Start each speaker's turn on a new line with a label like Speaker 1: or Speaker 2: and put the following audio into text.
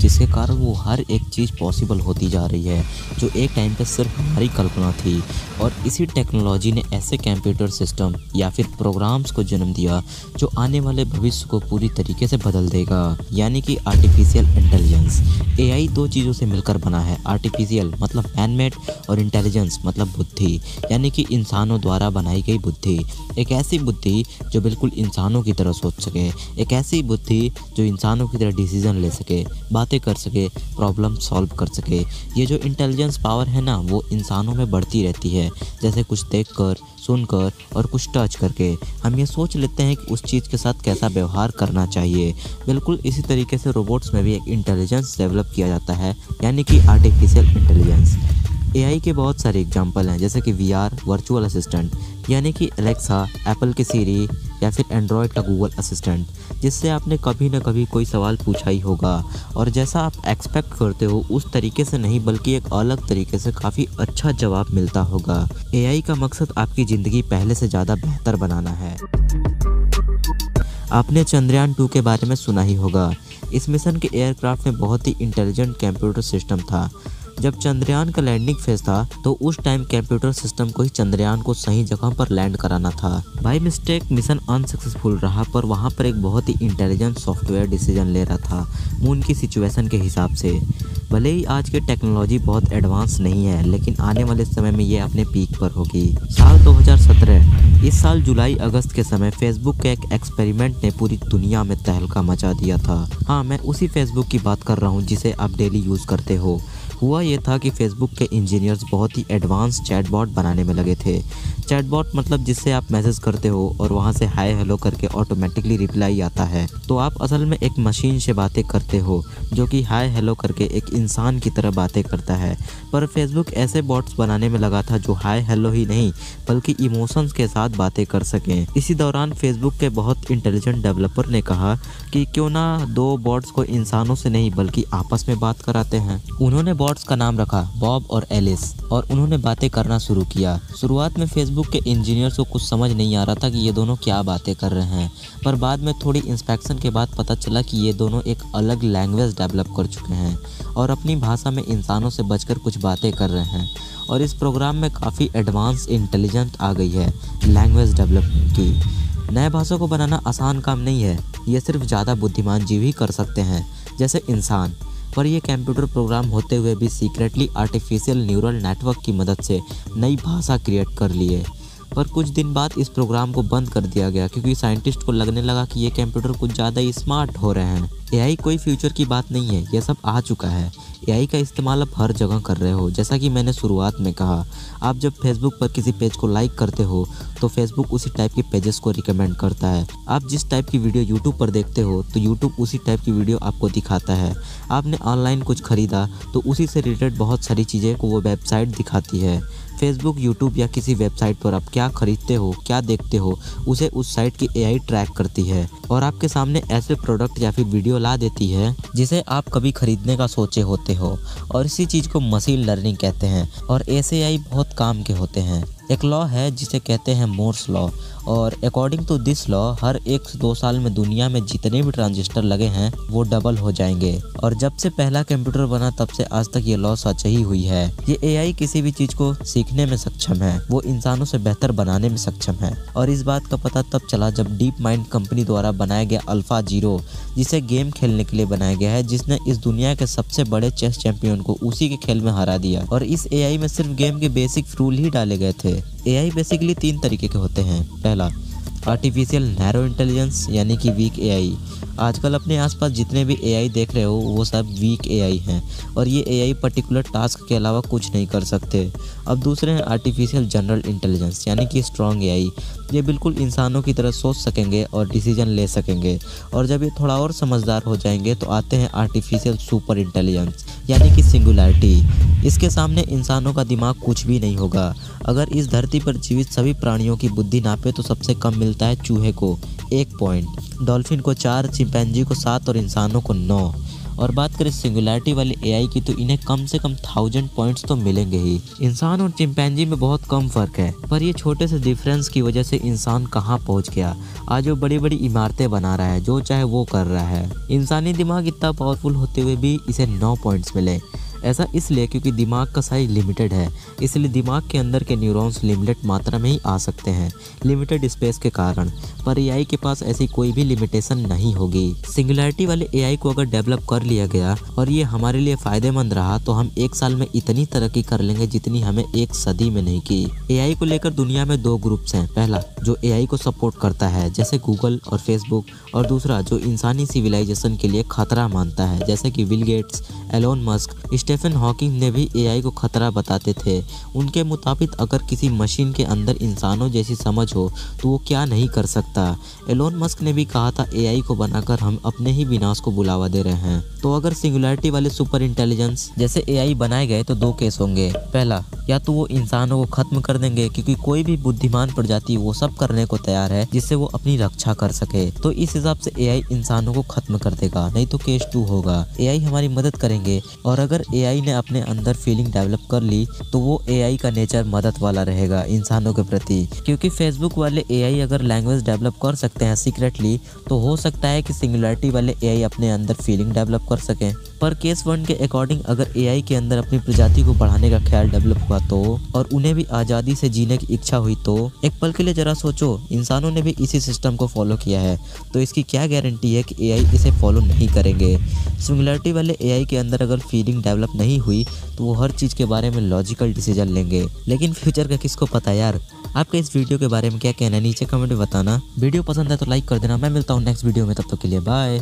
Speaker 1: जिसके कारण वो हर एक चीज़ पॉसिबल होती जा रही है जो एक टाइम पे सिर्फ हमारी कल्पना थी। और इसी टेक्नोलॉजी ने ऐसे कंप्यूटर सिस्टम या फिर प्रोग्राम्स को जन्म दिया जो आने वाले भविष्य को पूरी तरीके से बदल देगा, यानी कि आर्टिफिशियल इंटेलिजेंस। एआई दो चीज़ों से मिलकर बना है, आर्टिफिशियल मतलब मैनमेड और इंटेलिजेंस मतलब बुद्धि, यानी कि इंसानों द्वारा बनाई गई बुद्धि। एक ऐसी बुद्धि जो बिल्कुल इंसानों की तरह सोच सके, एक ऐसी बुद्धि जो इंसानों की तरह डिसीजन ले सके, बातें कर सके, प्रॉब्लम सॉल्व कर सके। ये जो इंटेलिजेंस पावर है ना, वो इंसानों में बढ़ती रहती है, जैसे कुछ देखकर, सुनकर और कुछ टच करके हम ये सोच लेते हैं कि उस चीज़ के साथ कैसा व्यवहार करना चाहिए। बिल्कुल इसी तरीके से रोबोट्स में भी एक इंटेलिजेंस डेवलप किया जाता है, यानी कि आर्टिफिशियल इंटेलिजेंस। एआई के बहुत सारे एग्जांपल हैं, जैसे कि वीआर वर्चुअल असिस्टेंट, यानी कि एलेक्सा, एप्पल के सीरी या फिर एंड्रॉयड का गूगल असिस्टेंट, जिससे आपने कभी ना कभी कोई सवाल पूछा ही होगा और जैसा आप एक्सपेक्ट करते हो उस तरीके से नहीं बल्कि एक अलग तरीके से काफ़ी अच्छा जवाब मिलता होगा। एआई का मकसद आपकी ज़िंदगी पहले से ज़्यादा बेहतर बनाना है। आपने चंद्रयान 2 के बारे में सुना ही होगा। इस मिशन के एयरक्राफ्ट में बहुत ही इंटेलिजेंट कंप्यूटर सिस्टम था। जब चंद्रयान का लैंडिंग फेज था तो उस टाइम कंप्यूटर सिस्टम को ही चंद्रयान को सही जगह पर लैंड कराना था। बाय मिस्टेक मिशन अनसक्सेसफुल रहा, पर वहाँ पर एक बहुत ही इंटेलिजेंट सॉफ्टवेयर डिसीजन ले रहा था मून की सिचुएशन के हिसाब से। भले ही आज की टेक्नोलॉजी बहुत एडवांस नहीं है, लेकिन आने वाले समय में ये अपने पीक पर होगी। साल 2017, इस साल जुलाई अगस्त के समय फेसबुक के एक एक्सपेरिमेंट ने पूरी दुनिया में तहलका मचा दिया था। हाँ, मैं उसी फेसबुक की बात कर रहा हूँ जिसे आप डेली यूज़ करते हो। हुआ ये था कि फेसबुक के इंजीनियर्स बहुत ही एडवांस चैटबॉट बनाने में लगे थे। चैटबॉट मतलब जिससे आप मैसेज करते हो और वहाँ से हाय हेलो करके ऑटोमेटिकली रिप्लाई आता है। तो आप असल में एक मशीन से बातें करते हो जो कि हाय हेलो करके एक इंसान की तरह बातें करता है। पर फेसबुक ऐसे बॉट्स बनाने में लगा था जो हाय हेलो ही नहीं बल्कि इमोशंस के साथ बातें कर सकें। इसी दौरान फेसबुक के बहुत इंटेलिजेंट डेवलपर ने कहा कि क्यों ना दो बॉट्स को इंसानों से नहीं बल्कि आपस में बात कराते हैं। उन्होंने बॉट्स का नाम रखा बॉब और एलिस और उन्होंने बातें करना शुरू किया। शुरुआत में फेसबुक के इंजीनियर्स को कुछ समझ नहीं आ रहा था कि ये दोनों क्या बातें कर रहे हैं, पर बाद में थोड़ी इंस्पेक्शन के बाद पता चला कि ये दोनों एक अलग लैंग्वेज डेवलप कर चुके हैं और अपनी भाषा में इंसानों से बचकर कुछ बातें कर रहे हैं। और इस प्रोग्राम में काफ़ी एडवांस इंटेलिजेंट आ गई है लैंग्वेज डेवलपमेंट की। नए भाषा को बनाना आसान काम नहीं है, ये सिर्फ ज़्यादा बुद्धिमान जीव ही कर सकते हैं जैसे इंसान। पर ये कंप्यूटर प्रोग्राम होते हुए भी सीक्रेटली आर्टिफिशियल न्यूरल नेटवर्क की मदद से नई भाषा क्रिएट कर लिए। पर कुछ दिन बाद इस प्रोग्राम को बंद कर दिया गया क्योंकि साइंटिस्ट को लगने लगा कि ये कंप्यूटर कुछ ज़्यादा ही स्मार्ट हो रहे हैं। एआई कोई फ्यूचर की बात नहीं है, ये सब आ चुका है। एआई का इस्तेमाल आप हर जगह कर रहे हो। जैसा कि मैंने शुरुआत में कहा, आप जब फेसबुक पर किसी पेज को लाइक करते हो तो फेसबुक उसी टाइप के पेजेस को रिकमेंड करता है। आप जिस टाइप की वीडियो यूट्यूब पर देखते हो तो यूट्यूब उसी टाइप की वीडियो आपको दिखाता है। आपने ऑनलाइन कुछ खरीदा तो उसी से रिलेटेड बहुत सारी चीज़ें को वो वेबसाइट दिखाती है। फेसबुक, यूट्यूब या किसी वेबसाइट पर आप क्या खरीदते हो, क्या देखते हो, उसे उस साइट की एआई ट्रैक करती है और आपके सामने ऐसे प्रोडक्ट या फिर वीडियो ला देती है जिसे आप कभी खरीदने का सोचे होते हो। और इसी चीज़ को मशीन लर्निंग कहते हैं और ऐसे एआई बहुत काम के होते हैं। एक लॉ है जिसे कहते हैं मोर्स लॉ और अकॉर्डिंग टू दिस लॉ हर 1 से 2 साल में दुनिया में जितने भी ट्रांजिस्टर लगे हैं वो डबल हो जाएंगे। और जब से पहला कंप्यूटर बना तब से आज तक ये लॉ सच ही हुई है। ये एआई किसी भी चीज़ को सीखने में सक्षम है, वो इंसानों से बेहतर बनाने में सक्षम है। और इस बात का पता तब चला जब डीप माइंड कंपनी द्वारा बनाया गया अल्फा जीरो, जिसे गेम खेलने के लिए बनाया गया है, जिसने इस दुनिया के सबसे बड़े चेस चैंपियन को उसी के खेल में हरा दिया। और इस एआई में सिर्फ गेम के बेसिक रूल ही डाले गए थे। एआई बेसिकली 3 तरीके के होते हैं। पहला, आर्टिफिशियल नैरो इंटेलिजेंस यानी कि वीक एआई। आजकल अपने आसपास जितने भी एआई देख रहे हो वो सब वीक एआई हैं और ये एआई पर्टिकुलर टास्क के अलावा कुछ नहीं कर सकते। अब दूसरे हैं आर्टिफिशियल जनरल इंटेलिजेंस यानी कि स्ट्रॉन्ग एआई। ये बिल्कुल इंसानों की तरह सोच सकेंगे और डिसीजन ले सकेंगे। और जब ये थोड़ा और समझदार हो जाएंगे तो आते हैं आर्टिफिशियल सुपर इंटेलिजेंस यानी कि सिंगुलैरिटी। इसके सामने इंसानों का दिमाग कुछ भी नहीं होगा। अगर इस धरती पर जीवित सभी प्राणियों की बुद्धि नापे तो सबसे कम मिलता है चूहे को 1 पॉइंट, डॉल्फिन को 4, चिंपैंजी को 7 और इंसानों को 9। और बात करें सिंगुलैरिटी वाले एआई की, तो इन्हें कम से कम 1000 पॉइंट्स तो मिलेंगे ही। इंसान और चिंपैंजी में बहुत कम फर्क है, पर ये छोटे से डिफरेंस की वजह से इंसान कहाँ पहुँच गया। आज वो बड़ी बड़ी इमारतें बना रहा है, जो चाहे वो कर रहा है। इंसानी दिमाग इतना पावरफुल होते हुए भी इसे 9 पॉइंट्स मिले। ऐसा इसलिए क्योंकि दिमाग का साइज लिमिटेड है, इसलिए दिमाग के अंदर के न्यूरॉन्स लिमिटेड मात्रा में ही आ सकते हैं, लिमिटेड स्पेस के कारण। पर एआई के पास ऐसी कोई भी लिमिटेशन नहीं होगी। सिंगुलैरिटी वाले एआई को अगर डेवलप कर लिया गया और ये हमारे लिए फ़ायदेमंद रहा, तो हम 1 साल में इतनी तरक्की कर लेंगे जितनी हमें 1 सदी में नहीं की। एआई को लेकर दुनिया में 2 ग्रुप्स हैं। पहला जो एआई को सपोर्ट करता है, जैसे गूगल और फेसबुक, और दूसरा जो इंसानी सिविलाइजेशन के लिए खतरा मानता है, जैसे कि Bill Gates, Elon Musk. Stephen Hawking ने भी एआई को खतरा बताते थे। उनके मुताबिक अगर किसी मशीन के अंदर इंसानों जैसी समझ हो तो वो क्या नहीं कर सकता। एलोन मस्क ने भी कहा था एआई को बनाकर हम अपने ही विनाश को बुलावा दे रहे हैं। तो अगर सिंगुलैरिटी वाले सुपर इंटेलिजेंस जैसे एआई बनाए गए तो 2 केस होंगे। पहला, या तो वो इंसानों को खत्म कर देंगे, क्योंकि कोई भी बुद्धिमान प्रजाति वो सब करने को तैयार है जिससे वो अपनी रक्षा कर सके। तो इस हिसाब से एआई इंसानों को खत्म कर देगा। नहीं तो केस 2 होगा, एआई हमारी मदद करेंगे, और अगर एआई ने अपने अंदर फीलिंग डेवलप कर ली तो वो एआई का नेचर मदद वाला रहेगा इंसानों के प्रति। क्योंकि फेसबुक वाले एआई अगर लैंग्वेज डेवलप कर सकते हैं सीक्रेटली, तो हो सकता है कि सिंगुलैरिटी वाले एआई अपने अंदर फीलिंग डेवलप कर सकें। पर केस 1 के अकॉर्डिंग अगर एआई के अंदर अपनी प्रजाति को बढ़ाने का ख्याल डेवलप हुआ तो, और उन्हें भी आज़ादी से जीने की इच्छा हुई तो, एक पल के लिए जरा सोचो, इंसानों ने भी इसी सिस्टम को फॉलो किया है, तो इसकी क्या गारंटी है कि एआई इसे फॉलो नहीं करेंगे। सिंगुलैरिटी वाले एआई के अंदर अगर फीलिंग डेवलप नहीं हुई तो वो हर चीज़ के बारे में लॉजिकल डिसीजन लेंगे। लेकिन फ्यूचर का किसको पता यार। आपका इस वीडियो के बारे में क्या कहना है नीचे कमेंट में बताना। वीडियो पसंद है तो लाइक कर देना। मैं मिलता हूँ नेक्स्ट वीडियो में, तब तक के लिए बाय।